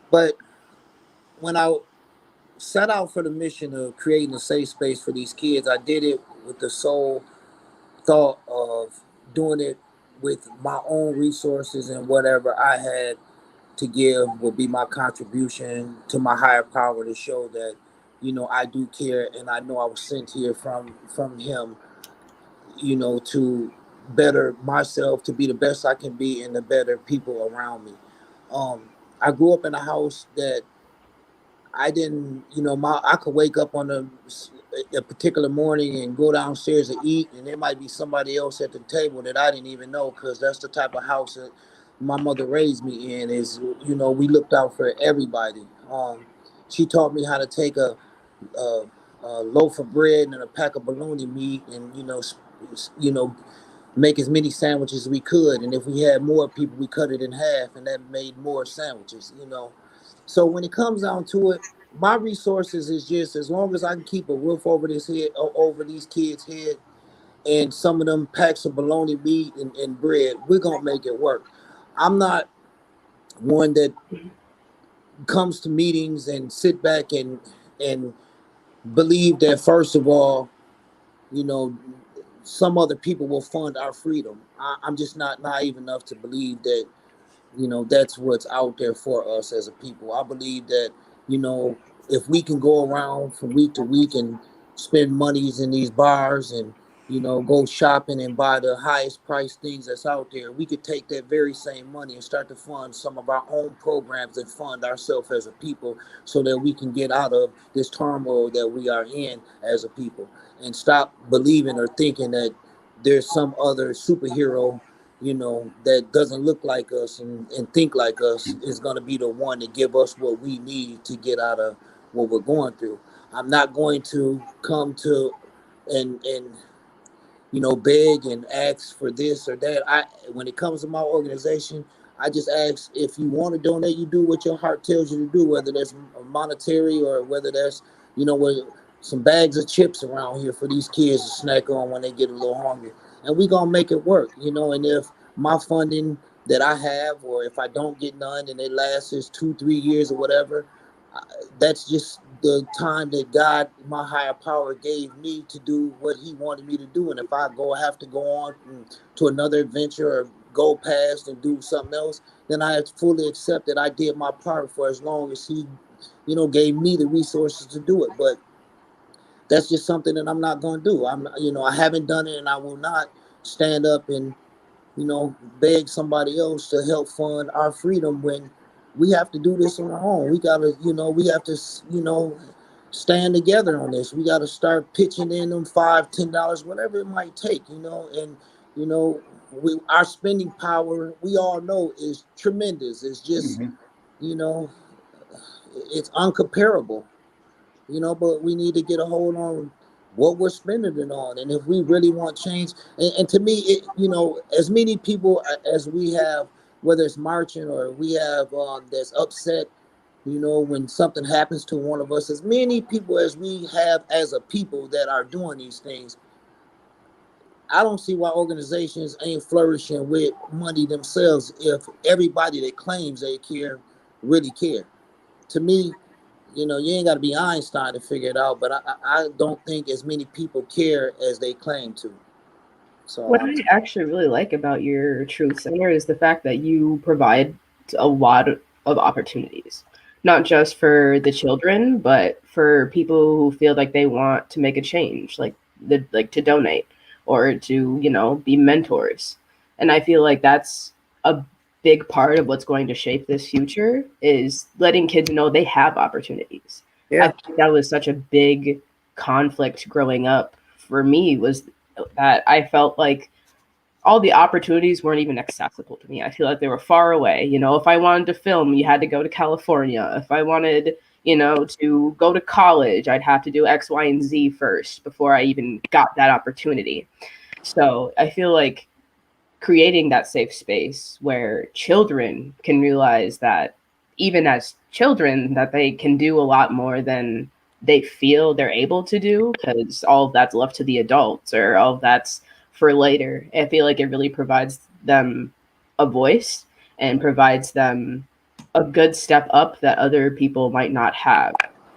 But when I set out for the mission of creating a safe space for these kids, I did it with the sole thought of doing it with my own resources, and whatever I had to give will be my contribution to my higher power to show that, I do care, and I know I was sent here from him, to better myself, to be the best I can be, and the better people around me. I grew up in a house that I didn't, I could wake up on a particular morning and go downstairs to eat, and there might be somebody else at the table that I didn't even know, because that's the type of house that my mother raised me in. Is, we looked out for everybody. She taught me how to take uh, a loaf of bread and a pack of bologna meat, and you know, make as many sandwiches as we could. And if we had more people, we cut it in half, and that made more sandwiches. So when it comes down to it, my resources is just as long as I can keep a roof over this head, over these kids' head, and some of them packs of bologna meat and bread, we're gonna make it work. I'm not one that comes to meetings and sit back and believe that first of all, you know, some other people will fund our freedom. I'm just not naive enough to believe that that's what's out there for us as a people. I believe that you know if we can go around from week to week and spend monies in these bars and go shopping and buy the highest price things that's out there, we could take that very same money and start to fund some of our own programs and fund ourselves as a people, so that we can get out of this turmoil that we are in as a people, and stop believing or thinking that there's some other superhero that doesn't look like us and think like us is going to be the one to give us what we need to get out of what we're going through. I'm not going to come to and beg and ask for this or that. When it comes to my organization, I just ask if you want to donate, you do what your heart tells you to do, whether that's monetary or whether that's, what some bags of chips around here for these kids to snack on when they get a little hungry. And we gonna make it work, and if my funding that I have, or if I don't get none and it lasts us 2-3 years or whatever, that's just the time that God, my higher power, gave me to do what He wanted me to do. And if I have to go on to another adventure or go past and do something else, then I fully accept that I did my part for as long as He, gave me the resources to do it. But that's just something that I'm not going to do. I haven't done it, and I will not stand up and beg somebody else to help fund our freedom when we have to do this on our own. We gotta, we have to, stand together on this. We gotta start pitching in them $5, $10, whatever it might take, and our spending power, we all know, is tremendous. It's just, you know, it's uncomparable. But we need to get a hold on what we're spending it on. And if we really want change, and to me, as many people as we have, whether it's marching or we have that's upset, when something happens to one of us, as many people as we have as a people that are doing these things, I don't see why organizations ain't flourishing with money themselves if everybody that claims they care really care. To me, you ain't got to be Einstein to figure it out, but I don't think as many people care as they claim to. So What I actually really like about your Truth Center is the fact that you provide a lot of opportunities, not just for the children, but for people who feel like they want to make a change, like to donate or to, be mentors. And I feel like that's a big part of what's going to shape this future is letting kids know they have opportunities. I think that was such a big conflict growing up for me, was that I felt like all the opportunities weren't even accessible to me. I feel like they were far away. If I wanted to film, you had to go to California. If I wanted, to go to college, I'd have to do X, Y, and Z first before I even got that opportunity. So I feel like creating that safe space where children can realize that even as children that they can do a lot more than they feel they're able to do, because all of that's left to the adults or all of that's for later. I feel like it really provides them a voice and provides them a good step up that other people might not have.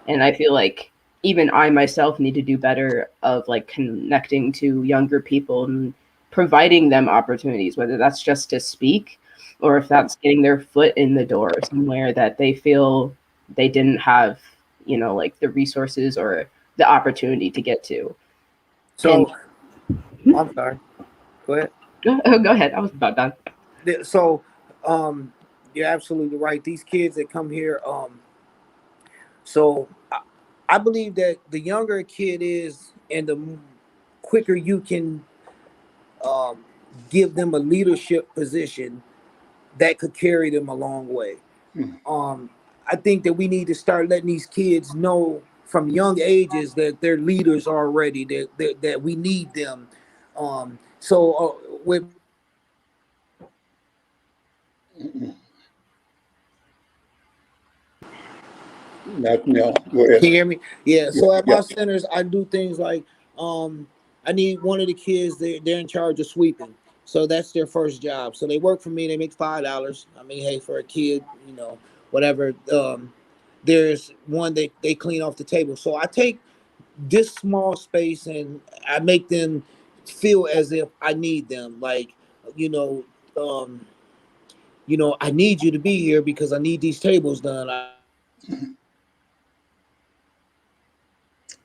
And I feel like even I myself need to do better of like connecting to younger people and providing them opportunities, whether that's just to speak or if that's getting their foot in the door somewhere that they feel they didn't have, like the resources or the opportunity to get to. So, I'm sorry. Go ahead. Go ahead. I was about done. So, you're absolutely right. These kids that come here, so I believe that the younger a kid is, and the quicker you can give them a leadership position, that could carry them a long way. I think that we need to start letting these kids know from young ages that they're leaders already, that we need them. With No, go Can ahead. you hear me? Yeah. Yeah, So at yeah. my centers, I do things like I need one of the kids. They're in charge of sweeping, so that's their first job. So they work for me. They make $5. I mean, hey, for a kid, whatever. There's one they clean off the table. So I take this small space and I make them feel as if I need them. Like, you know, um, I need you to be here because I need these tables done.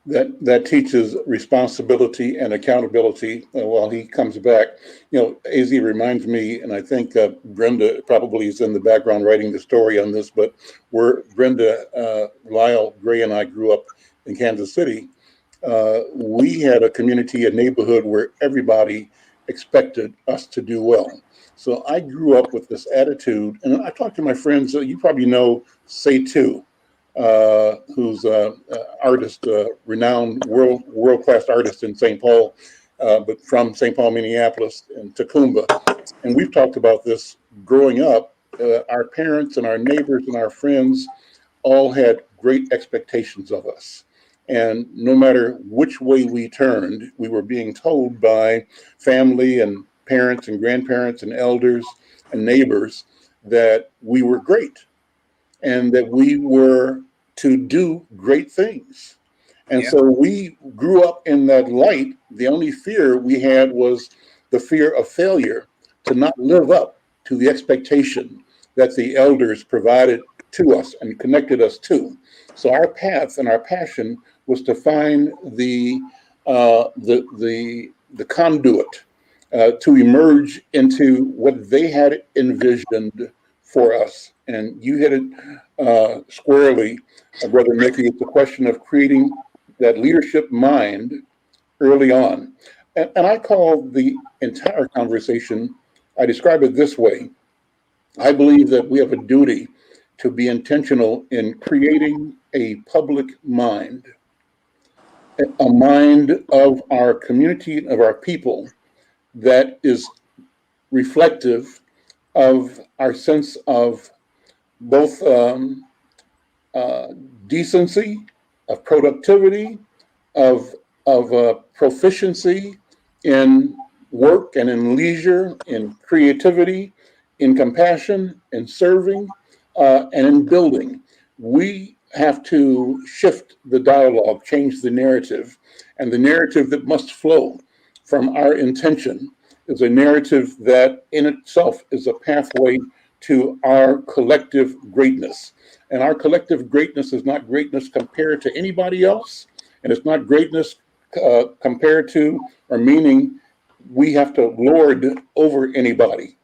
That teaches responsibility and accountability while he comes back. AZ reminds me, and I think Brenda probably is in the background writing the story on this, but where Brenda, Lyle, Gray, and I grew up in Kansas City, we had a community, a neighborhood where everybody expected us to do well. So I grew up with this attitude, and I talked to my friends. You probably know Say Two, who's artist, renowned world class artist in St. Paul, but from St. Paul, Minneapolis, and Tacumba. And we've talked about this growing up. Our parents and our neighbors and our friends all had great expectations of us. And no matter which way we turned, we were being told by family and parents and grandparents and elders and neighbors that we were great and that we were to do great things. And Yeah. so we grew up in that light. The only fear we had was the fear of failure, to not live up to the expectation that the elders provided to us and connected us to. So our path and our passion was to find the conduit to emerge into what they had envisioned for us. And you hit it squarely, Brother Mickey. It's a question of creating that leadership mind early on. And I call the entire conversation, I describe it this way. I believe that we have a duty to be intentional in creating a public mind, a mind of our community, of our people, that is reflective of our sense of both uh, decency, of productivity, of proficiency in work and in leisure, in creativity, in compassion, in serving, and in building. We have to shift the dialogue, change the narrative, and the narrative that must flow from our intention is a narrative that in itself is a pathway to our collective greatness. And our collective greatness is not greatness compared to anybody else, and it's not greatness compared to or meaning we have to lord over anybody.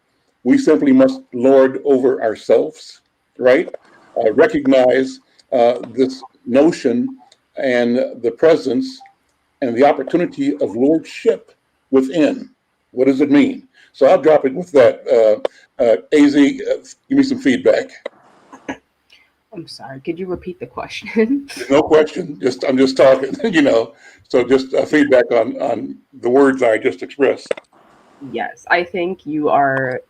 We simply must lord over ourselves, right? Recognize this notion and the presence and the opportunity of lordship within. What does it mean? So I'll drop it with that. AZ, give me some feedback. I'm sorry. Could you repeat the question? There's no question. I'm just talking. So just feedback on the words I just expressed. Yes, I think you are.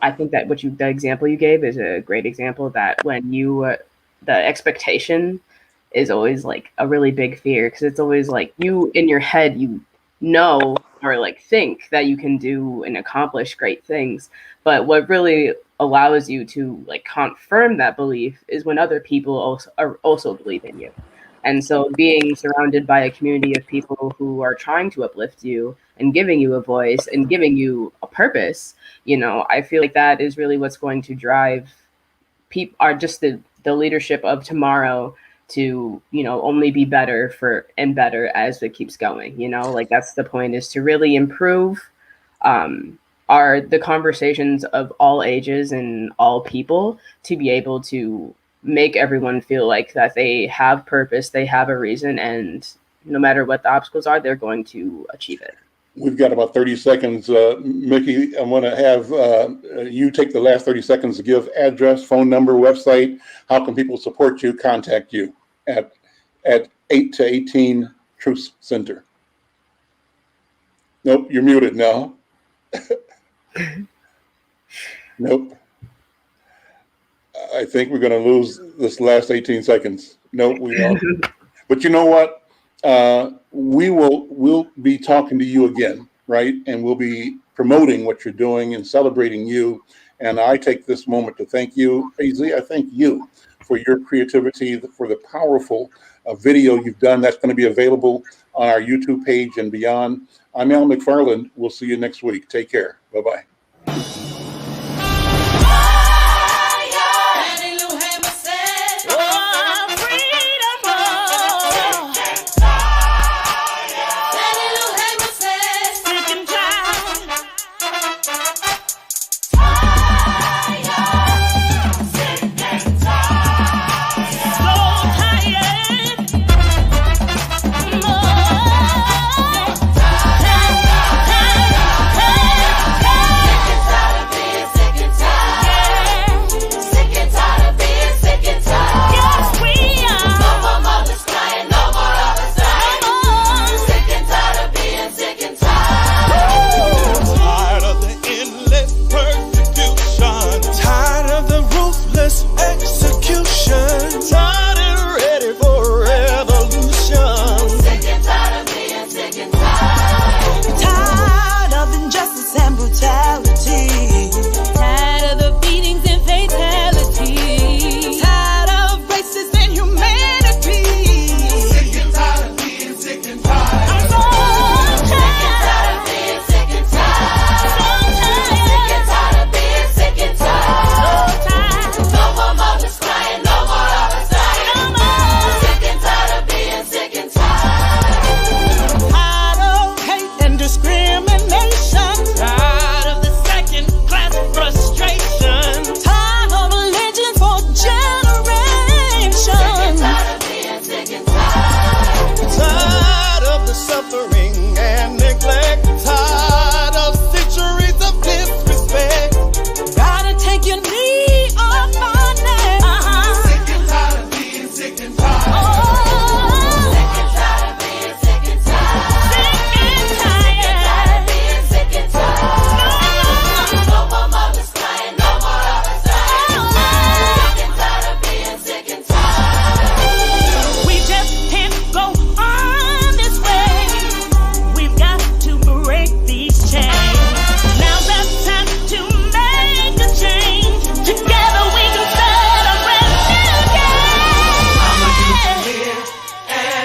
I think that the example you gave is a great example that when the expectation is always like a really big fear because it's always like you in your head, know or like think that you can do and accomplish great things. But what really allows you to like confirm that belief is when other people also believe in you. And so being surrounded by a community of people who are trying to uplift you and giving you a voice and giving you a purpose, I feel like that is really what's going to drive people are just the leadership of tomorrow to, only be better and better as it keeps going, like that's the point, is to really improve are the conversations of all ages and all people to be able to make everyone feel like that they have purpose, they have a reason, and no matter what the obstacles are, they're going to achieve it. We've got about 30 seconds. Mickey, I want to have you take the last 30 seconds to give address, phone number, website. How can people support you, contact you at at 8 to 18 Truth Center. Nope, you're muted now. Nope. I think we're going to lose this last 18 seconds. Nope, we won't. But you know what? We'll be talking to you again, right? And we'll be promoting what you're doing and celebrating you. And I take this moment to thank you, AZ. I thank you for your creativity, for the powerful video you've done. That's going to be available on our YouTube page and beyond. I'm Al McFarlane. We'll see you next week. Take care. Bye-bye.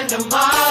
Tomorrow.